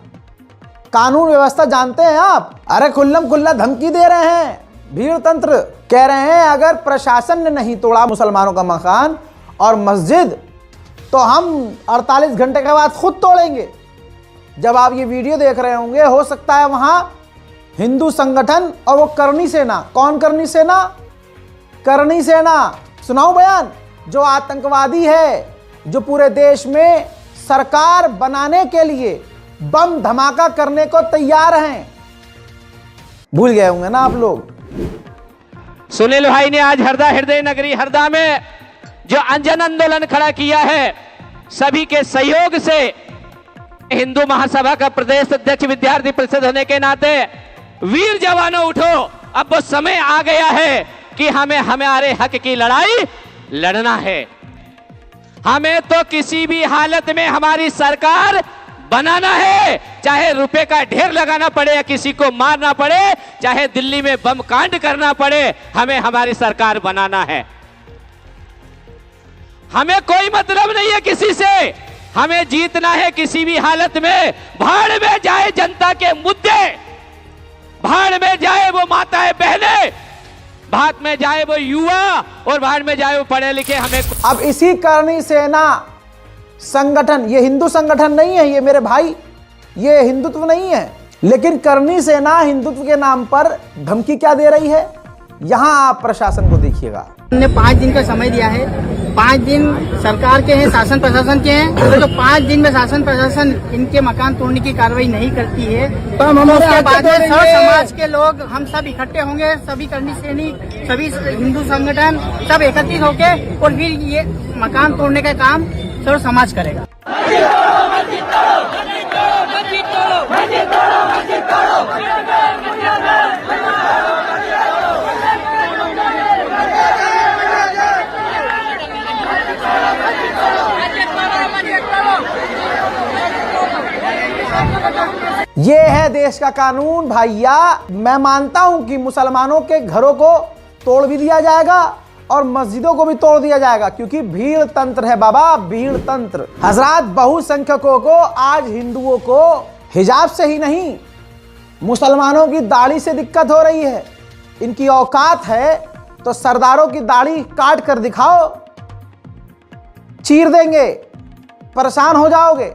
कानून व्यवस्था जानते हैं आप? अरे खुल्लम खुल्ला धमकी दे रहे हैं। भीड़ तंत्र कह रहे हैं अगर प्रशासन ने नहीं तोड़ा मुसलमानों का मकान और मस्जिद, तो हम 48 घंटे के बाद खुद तोड़ेंगे। जब आप ये वीडियो देख रहे होंगे, हो सकता है वहां हिंदू संगठन और वो करनी सेना, कौन करनी सेना? करनी सेना, सुनाओ बयान, जो आतंकवादी है, जो पूरे देश में सरकार बनाने के लिए बम धमाका करने को तैयार हैं। भूल गए होंगे ना आप लोग। सुनील भाई ने आज हरदा, हृदय नगरी हरदा में जो अंजन आंदोलन खड़ा किया है, सभी के सहयोग से हिंदू महासभा का प्रदेश अध्यक्ष विद्यार्थी परिषद होने के नाते, वीर जवानों उठो, अब वो समय आ गया है कि हमें हमारे हक की लड़ाई लड़ना है। हमें तो किसी भी हालत में हमारी सरकार बनाना है, चाहे रुपए का ढेर लगाना पड़े या किसी को मारना पड़े, चाहे दिल्ली में बम कांड करना पड़े, हमें हमारी सरकार बनाना है। हमें कोई मतलब नहीं है किसी से, हमें जीतना है किसी भी हालत में। भाड़ में जाए जनता के मुद्दे, भाड़ में जाए वो माताएं बहनें, भाड़ में जाए वो युवा और भाड़ में जाए वो पढ़े लिखे। हमें अब इसी करणी सेना संगठन, ये हिंदू संगठन नहीं है, ये मेरे भाई, ये हिंदुत्व नहीं है, लेकिन करणी सेना हिंदुत्व के नाम पर धमकी क्या दे रही है, यहां आप प्रशासन को देखिएगा। हमने 5 दिन का समय दिया है, 5 दिन सरकार के हैं, शासन प्रशासन के हैं, तो जो 5 दिन में शासन प्रशासन इनके मकान तोड़ने की कार्रवाई नहीं करती है तो हम उसके बाद में सर्व समाज के लोग हम सब इकट्ठे होंगे, सभी करणी सैनिक, सभी हिंदू संगठन सब एकत्रित होके और फिर ये मकान तोड़ने का काम सर्व समाज करेगा। ये है देश का कानून भैया। मैं मानता हूं कि मुसलमानों के घरों को तोड़ भी दिया जाएगा और मस्जिदों को भी तोड़ दिया जाएगा, क्योंकि भीड़ तंत्र है बाबा, भीड़ तंत्र। हजरात, बहुसंख्यकों को आज हिंदुओं को हिजाब से ही नहीं, मुसलमानों की दाढ़ी से दिक्कत हो रही है। इनकी औकात है तो सरदारों की दाढ़ी काट कर दिखाओ, चीर देंगे, परेशान हो जाओगे,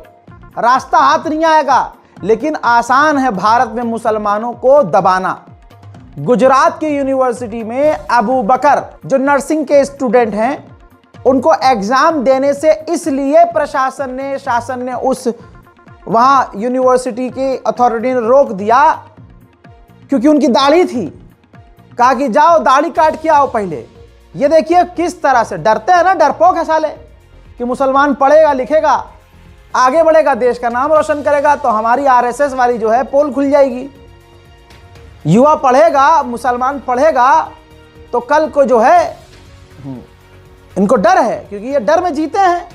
रास्ता हाथ नहीं आएगा। लेकिन आसान है भारत में मुसलमानों को दबाना। गुजरात की यूनिवर्सिटी में अबू बकर जो नर्सिंग के स्टूडेंट हैं, उनको एग्जाम देने से इसलिए शासन ने उस वहां यूनिवर्सिटी की अथॉरिटी ने रोक दिया क्योंकि उनकी दाढ़ी थी। कहा कि जाओ दाढ़ी काट के आओ पहले। ये देखिए किस तरह से डरते हैं ना, डरपोक है साले, कि मुसलमान पढ़ेगा लिखेगा आगे बढ़ेगा, देश का नाम रोशन करेगा तो हमारी आरएसएस वाली जो है पोल खुल जाएगी। युवा पढ़ेगा, मुसलमान पढ़ेगा तो कल को जो है इनको डर है, क्योंकि ये डर में जीते हैं,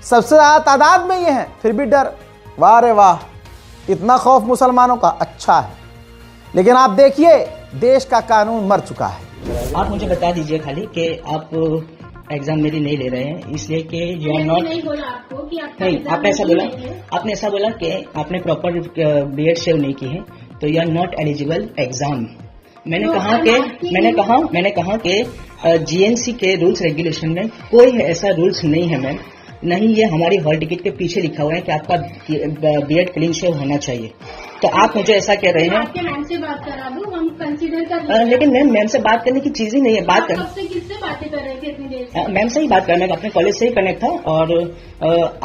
सबसे ज्यादा तादाद में ये हैं, फिर भी डर। वाह रे वाह, इतना खौफ मुसलमानों का, अच्छा है। लेकिन आप देखिए देश का कानून मर चुका है। आप मुझे बता दीजिए खाली कि आप एग्जाम मेरी नहीं ले रहे हैं इसलिए कि यू आर नॉट, नहीं बोला आपको कि आप नहीं आपने ऐसा बोला, आपने ऐसा बोला कि आपने प्रॉपर बीएड सेव नहीं की है तो you are not eligible exam. मैंने कहा कि जीएनसी के रूल्स रेगुलेशन में कोई ऐसा रूल्स नहीं है मैम, नहीं ये हमारी हॉल टिकट के पीछे लिखा हुआ है कि आपका बीएड क्लीन शेव होना चाहिए। तो आप मुझे ऐसा कह रहे हैं, आपके मैम से बात करा दूं, हम कंसीडर कर लेकिन मैम से बात करने की चीज ही नहीं है। बात कर, किससे बातें कर रहे थे इतनी देर से? मैम से ही बात करना है, अपने कॉलेज से ही कनेक्ट था। और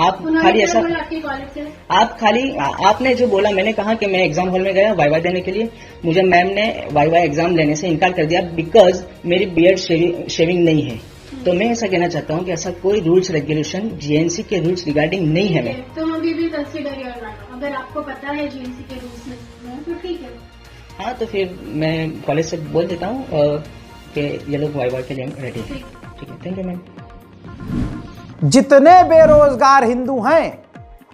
आप खाली ऐसा, आपके कॉलेज से आप खाली आपने जो बोला, मैंने कहा कि मैं एग्जाम हॉल में गया वाइवा देने के लिए, मुझे मैम ने वाइवा एग्जाम लेने से इनकार कर दिया बिकॉज मेरी बीएड शेविंग नहीं है। तो मैं ऐसा कहना चाहता हूँ कि ऐसा कोई रूल्स रेगुलेशन जीएनसी के रूल्स रिगार्डिंग नहीं है मैम। तो हम भी कंसीडर योर मैम, अगर आपको पता है जीएनसी के रूल्स में तो ठीक है। हाँ तो फिर मैं कॉलेज से बोल देता हूँ कि ये लोग वाइवा के लिए रेडी है। ठीक है, थैंक यू मैम। जितने बेरोजगार हिंदू हैं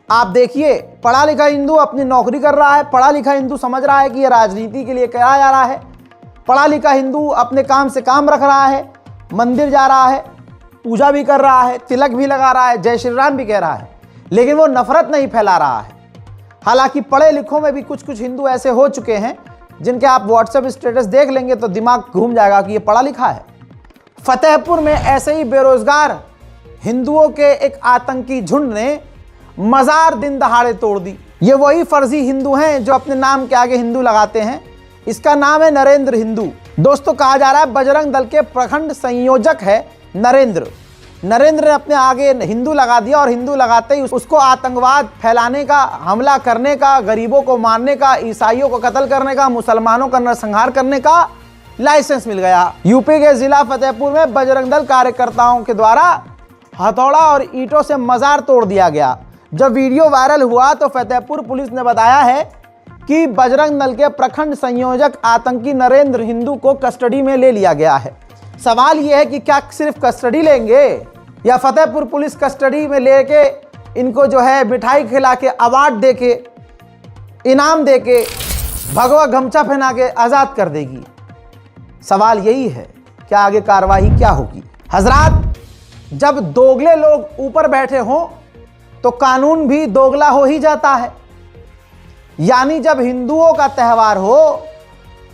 आप देखिए, पढ़ा लिखा हिंदू अपनी नौकरी कर रहा है, पढ़ा लिखा हिंदू समझ रहा है कि ये राजनीति के लिए करा जा रहा है, पढ़ा लिखा हिंदू अपने काम से काम रख रहा है, मंदिर जा रहा है, पूजा भी कर रहा है, तिलक भी लगा रहा है, जय श्री राम भी कह रहा है, लेकिन वो नफरत नहीं फैला रहा है। हालांकि पढ़े लिखों में भी कुछ कुछ हिंदू ऐसे हो चुके हैं जिनके आप व्हाट्सएप स्टेटस देख लेंगे तो दिमाग घूम जाएगा कि ये पढ़ा लिखा है। फतेहपुर में ऐसे ही बेरोजगार हिंदुओं के एक आतंकी झुंड ने मजार दिन दहाड़े तोड़ दी। ये वही फर्जी हिंदू हैं जो अपने नाम के आगे हिंदू लगाते हैं। इसका नाम है नरेंद्र हिंदू। दोस्तों, कहा जा रहा है बजरंग दल के प्रखंड संयोजक है नरेंद्र ने अपने आगे हिंदू लगा दिया और हिंदू लगाते ही उसको आतंकवाद फैलाने का, हमला करने का, गरीबों को मारने का, ईसाइयों को कत्ल करने का, मुसलमानों का नरसंहार करने का लाइसेंस मिल गया। यूपी के जिला फतेहपुर में बजरंग दल कार्यकर्ताओं के द्वारा हथौड़ा और ईंटों से मजार तोड़ दिया गया। जब वीडियो वायरल हुआ तो फतेहपुर पुलिस ने बताया है कि बजरंग दल के प्रखंड संयोजक आतंकी नरेंद्र हिंदू को कस्टडी में ले लिया गया है। सवाल यह है कि क्या सिर्फ कस्टडी लेंगे या फतेहपुर पुलिस कस्टडी में लेके इनको जो है मिठाई खिला के, अवार्ड दे के, इनाम दे के, भगवा गमछा पहना के आज़ाद कर देगी। सवाल यही है, क्या आगे कार्रवाई क्या होगी? हजरात, जब दोगले लोग ऊपर बैठे हों तो कानून भी दोगला हो ही जाता है। यानी जब हिंदुओं का त्यौहार हो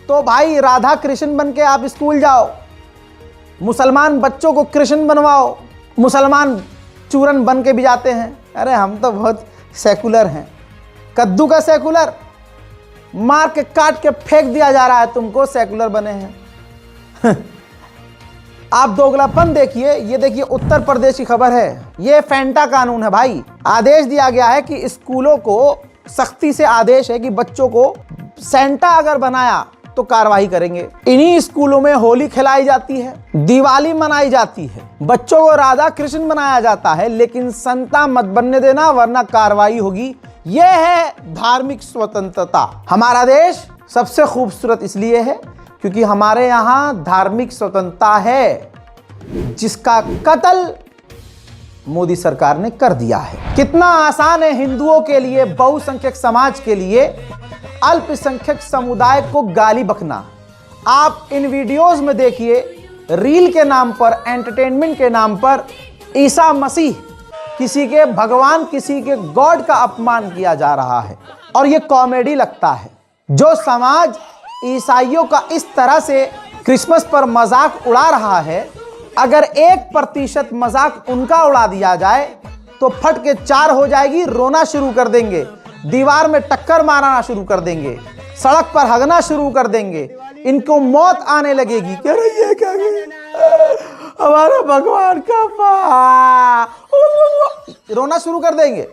तो भाई राधा कृष्ण बन के आप स्कूल जाओ, मुसलमान बच्चों को कृष्ण बनवाओ, मुसलमान चूरन बन के भी जाते हैं। अरे हम तो बहुत सेकुलर हैं। कद्दू का सेकुलर, मार के काट के फेंक दिया जा रहा है, तुमको सेकुलर बने हैं। आप दोगलापन देखिए। ये देखिए उत्तर प्रदेश की खबर है, ये फैंटा कानून है भाई। आदेश दिया गया है कि स्कूलों को सख्ती से आदेश है कि बच्चों को सेंटा अगर बनाया तो कार्रवाई करेंगे। इन्हीं स्कूलों में होली खिलाई जाती है, दिवाली मनाई जाती है, बच्चों को राधा कृष्ण बनाया जाता है, लेकिन संता मत बनने देना वरना कार्रवाई होगी। यह है धार्मिक स्वतंत्रता। हमारा देश सबसे खूबसूरत इसलिए है क्योंकि हमारे यहाँ धार्मिक स्वतंत्रता है, जिसका कत्ल मोदी सरकार ने कर दिया है। कितना आसान है हिंदुओं के लिए, बहुसंख्यक समाज के लिए अल्पसंख्यक समुदाय को गाली बकना। आप इन वीडियोस में देखिए, रील के नाम पर, एंटरटेनमेंट के नाम पर ईसा मसीह, किसी के भगवान, किसी के गॉड का अपमान किया जा रहा है और ये कॉमेडी लगता है। जो समाज ईसाइयों का इस तरह से क्रिसमस पर मजाक उड़ा रहा है, अगर 1% मजाक उनका उड़ा दिया जाए तो फट के 4 हो जाएगी, रोना शुरू कर देंगे, दीवार में टक्कर मारना शुरू कर देंगे, सड़क पर हगना शुरू कर देंगे, इनको मौत आने लगेगी। कह रही है क्या हमारा भगवान का रोना शुरू कर देंगे।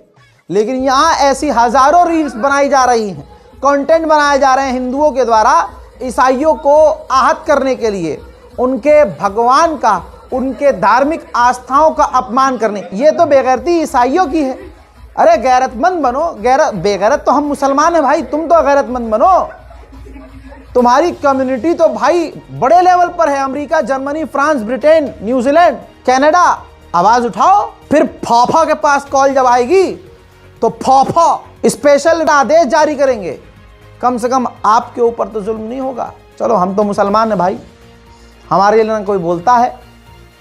लेकिन यहाँ ऐसी हजारों रील्स बनाई जा रही हैं, कंटेंट बनाए जा रहे हैं हिंदुओं के द्वारा ईसाइयों को आहत करने के लिए, उनके भगवान का, उनके धार्मिक आस्थाओं का अपमान करने। ये तो बेगैरती ईसाइयों की है। अरे गैरतमंद बनो। बेगैरत तो हम मुसलमान हैं भाई, तुम तो गैरतमंद बनो। तुम्हारी कम्युनिटी तो भाई बड़े लेवल पर है, America, Germany, France, Britain, New Zealand, Canada. आवाज उठाओ। फिर फौफा के पास कॉल जब आएगी तो फौफा स्पेशल आदेश जारी करेंगे। कम से कम आपके ऊपर तो जुल्म नहीं होगा। चलो हम तो मुसलमान हैं भाई, हमारे लिए ना कोई बोलता है,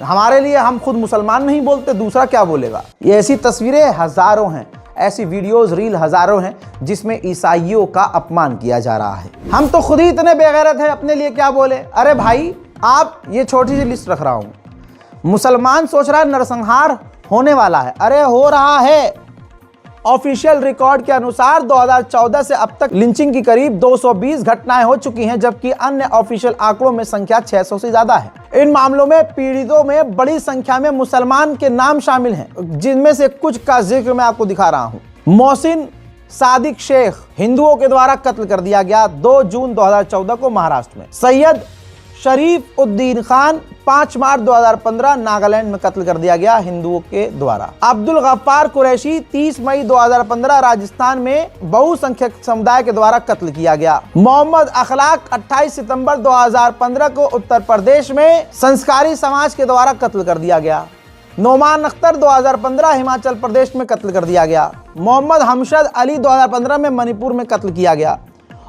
हमारे लिए हम खुद मुसलमान नहीं बोलते, दूसरा क्या बोलेगा। ये ऐसी तस्वीरें हजारों हैं, ऐसी वीडियोस, रील हजारों हैं जिसमें ईसाइयों का अपमान किया जा रहा है। हम तो खुद ही इतने बेगैरत हैं, अपने लिए क्या बोले। अरे भाई, आप ये छोटी सी लिस्ट रख रहा हूं, मुसलमान सोच रहा है नरसंहार होने वाला है। अरे हो रहा है। ऑफिशियल रिकॉर्ड के अनुसार 2014 से अब तक लिंचिंग की करीब 220 घटनाएं हो चुकी हैं, जबकि अन्य ऑफिशियल आंकड़ों में संख्या 600 से ज्यादा है। इन मामलों में पीड़ितों में बड़ी संख्या में मुसलमान के नाम शामिल हैं, जिनमें से कुछ का जिक्र मैं आपको दिखा रहा हूं। मोहसिन सादिक शेख हिंदुओं के द्वारा कत्ल कर दिया गया 2 जून 2014 को महाराष्ट्र में। सैयद शरीफ उद्दीन खान 5 मार्च 2015 नागालैंड में कत्ल कर दिया गया हिंदुओं के द्वारा। अब्दुल गफ्फार कुरैशी 30 मई 2015 राजस्थान में बहुसंख्यक समुदाय के द्वारा कत्ल किया गया। मोहम्मद अखलाक 28 सितंबर 2015 को उत्तर प्रदेश में संस्कारी समाज के द्वारा कत्ल कर दिया गया। नोमान अख्तर 2015 हिमाचल प्रदेश में कत्ल कर दिया गया। मोहम्मद हमशद अली 2015 में मणिपुर में कत्ल किया गया।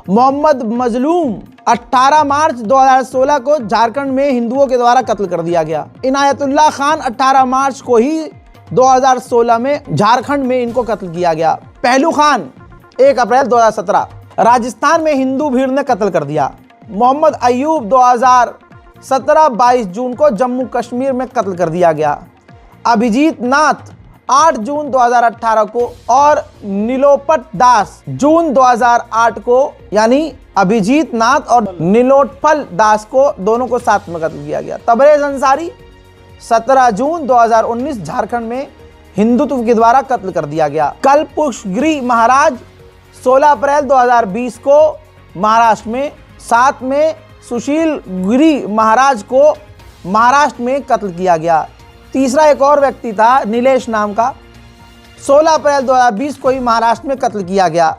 मोहम्मद मजलूम 18 मार्च 2016 को झारखंड में हिंदुओं के द्वारा कत्ल कर दिया गया। इनायतुल्लाह खान 18 मार्च को ही 2016 में झारखंड में इनको कत्ल किया गया। पहलू खान 1 अप्रैल 2017 राजस्थान में हिंदू भीड़ ने कत्ल कर दिया। मोहम्मद अयूब 2017 22 जून को जम्मू कश्मीर में कत्ल कर दिया गया। अभिजीत नाथ 8 जून 2018 को और नीलोपट दास जून 2008 को, यानी अभिजीत नाथ और नीलोटफल दास को दोनों को साथ में कत्ल किया गया। तबरेज अंसारी 17 जून 2019 झारखंड में हिंदुत्व के द्वारा कत्ल कर दिया गया। कलपुष्पगिरी महाराज 16 अप्रैल 2020 को महाराष्ट्र में। साथ में सुशील गिरी महाराज को महाराष्ट्र में कत्ल किया गया। तीसरा एक और व्यक्ति था नीलेश नाम का, 16 अप्रैल 2020 को ही महाराष्ट्र में कत्ल किया गया।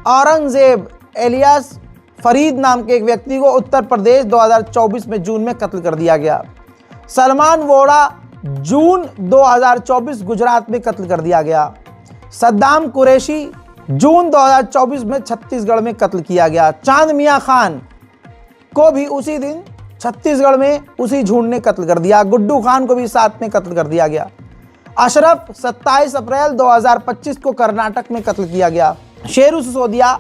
औरंगजेब एलियास फरीद नाम के एक व्यक्ति को उत्तर प्रदेश 2024 में जून में कत्ल कर दिया गया। सलमान वोड़ा जून 2024 गुजरात में कत्ल कर दिया गया। सद्दाम कुरैशी जून 2024 में छत्तीसगढ़ में कत्ल किया गया। चांद मियां खान को भी उसी दिन छत्तीसगढ़ में उसी झुंड ने कत्ल कर दिया। गुड्डू खान को भी साथ में कत्ल कर दिया गया। अशरफ 27 अप्रैल 2025 को कर्नाटक में कत्ल किया गया। शेरू सिसोदिया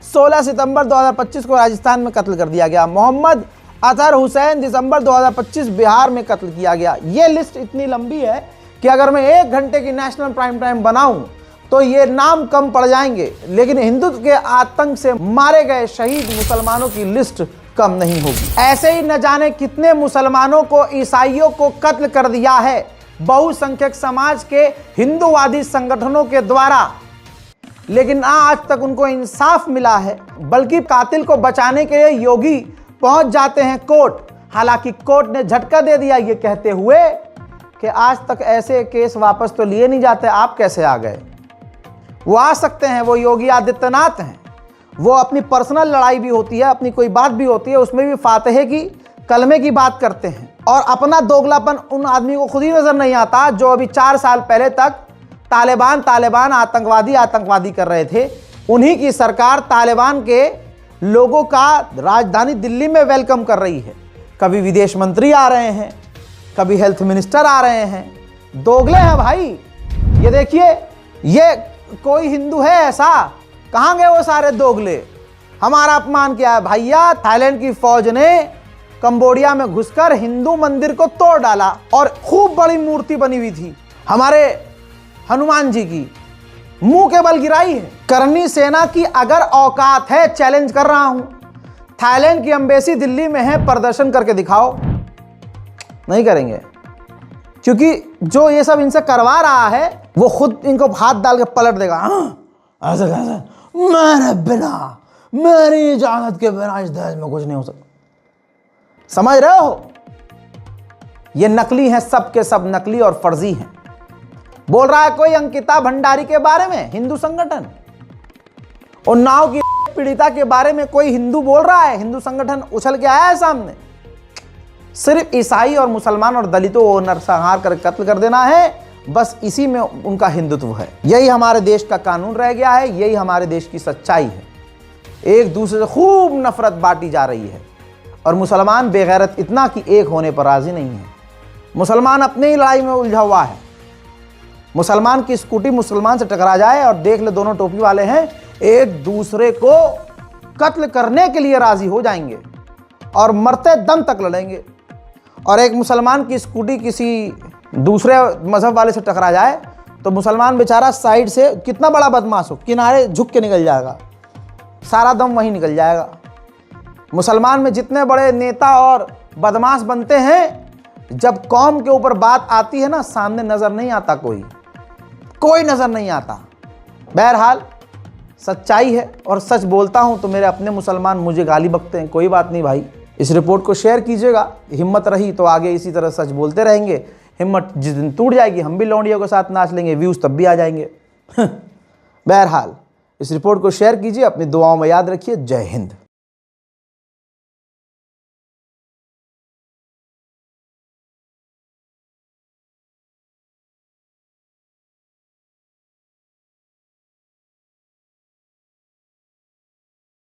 16 सितंबर 2025 को राजस्थान में कत्ल कर दिया गया। मोहम्मद अतहर हुसैन दिसंबर 2025 बिहार में कत्ल किया गया। ये लिस्ट इतनी लंबी है कि अगर मैं 1 घंटे की नेशनल प्राइम टाइम बनाऊं तो ये नाम कम पड़ जाएंगे, लेकिन हिंदुत्व के आतंक से मारे गए शहीद मुसलमानों की लिस्ट कम नहीं होगी। ऐसे ही न जाने कितने मुसलमानों को, ईसाइयों को कत्ल कर दिया है बहुसंख्यक समाज के हिंदूवादी संगठनों के द्वारा, लेकिन आज तक उनको इंसाफ मिला है। बल्कि कातिल को बचाने के लिए योगी पहुंच जाते हैं कोर्ट। हालांकि कोर्ट ने झटका दे दिया ये कहते हुए कि आज तक ऐसे केस वापस तो लिए नहीं जाते, आप कैसे आ गए। वो आ सकते हैं, वो योगी आदित्यनाथ हैं। वो अपनी पर्सनल लड़ाई भी होती है, अपनी कोई बात भी होती है, उसमें भी फातहे की कलमे की बात करते हैं। और अपना दोगलापन उन आदमी को खुद ही नजर नहीं आता जो अभी 4 साल पहले तक तालिबान आतंकवादी कर रहे थे। उन्हीं की सरकार तालिबान के लोगों का राजधानी दिल्ली में वेलकम कर रही है। कभी विदेश मंत्री आ रहे हैं, कभी हेल्थ मिनिस्टर आ रहे हैं। दोगले हैं भाई। ये देखिए, ये कोई हिंदू है ऐसा? कहाँ गए वो सारे दोगले? हमारा अपमान किया है भैया। थाईलैंड की फौज ने कंबोडिया में घुसकर हिंदू मंदिर को तोड़ डाला और खूब बड़ी मूर्ति बनी हुई थी हमारे हनुमान जी की, मुंह के बल गिराई है। करनी सेना की अगर औकात है, चैलेंज कर रहा हूं, थाईलैंड की एम्बेसी दिल्ली में है, प्रदर्शन करके दिखाओ। नहीं करेंगे, क्योंकि जो ये सब इनसे करवा रहा है वो खुद इनको हाथ डाल के पलट देगा। ऐसे कैसे? मेरे बिना, मेरी इजाजत के बिना इस देश में कुछ नहीं हो सकता। समझ रहे हो? ये नकली हैं, सब के सब नकली और फर्जी हैं। बोल रहा है कोई अंकिता भंडारी के बारे में, हिंदू संगठन, और नाव की पीड़िता के बारे में कोई हिंदू बोल रहा है, हिंदू संगठन उछल के आया है सामने। सिर्फ ईसाई और मुसलमान और दलितों को नरसंहार कर कत्ल कर देना है, बस इसी में उनका हिंदुत्व है। यही हमारे देश का कानून रह गया है, यही हमारे देश की सच्चाई है। एक दूसरे से खूब नफरत बांटी जा रही है और मुसलमान बेगैरत इतना कि एक होने पर राजी नहीं है। मुसलमान अपने ही लड़ाई में उलझा हुआ है। मुसलमान की स्कूटी मुसलमान से टकरा जाए और देख ले दोनों टोपी वाले हैं, एक दूसरे को कत्ल करने के लिए राजी हो जाएंगे और मरते दम तक लड़ेंगे। और एक मुसलमान की स्कूटी किसी दूसरे मजहब वाले से टकरा जाए तो मुसलमान बेचारा साइड से, कितना बड़ा बदमाश हो, किनारे झुक के निकल जाएगा, सारा दम वहीं निकल जाएगा। मुसलमान में जितने बड़े नेता और बदमाश बनते हैं, जब कौम के ऊपर बात आती है ना, सामने नजर नहीं आता, कोई नजर नहीं आता। बहरहाल सच्चाई है और सच बोलता हूं तो मेरे अपने मुसलमान मुझे गाली बकते हैं, कोई बात नहीं भाई। इस रिपोर्ट को शेयर कीजिएगा। हिम्मत रही तो आगे इसी तरह सच बोलते रहेंगे। हिम्मत जिस दिन टूट जाएगी हम भी लौंडियों के साथ नाच लेंगे, व्यूज तब भी आ जाएंगे। बहरहाल इस रिपोर्ट को शेयर कीजिए, अपनी दुआओं में याद रखिए। जय हिंद।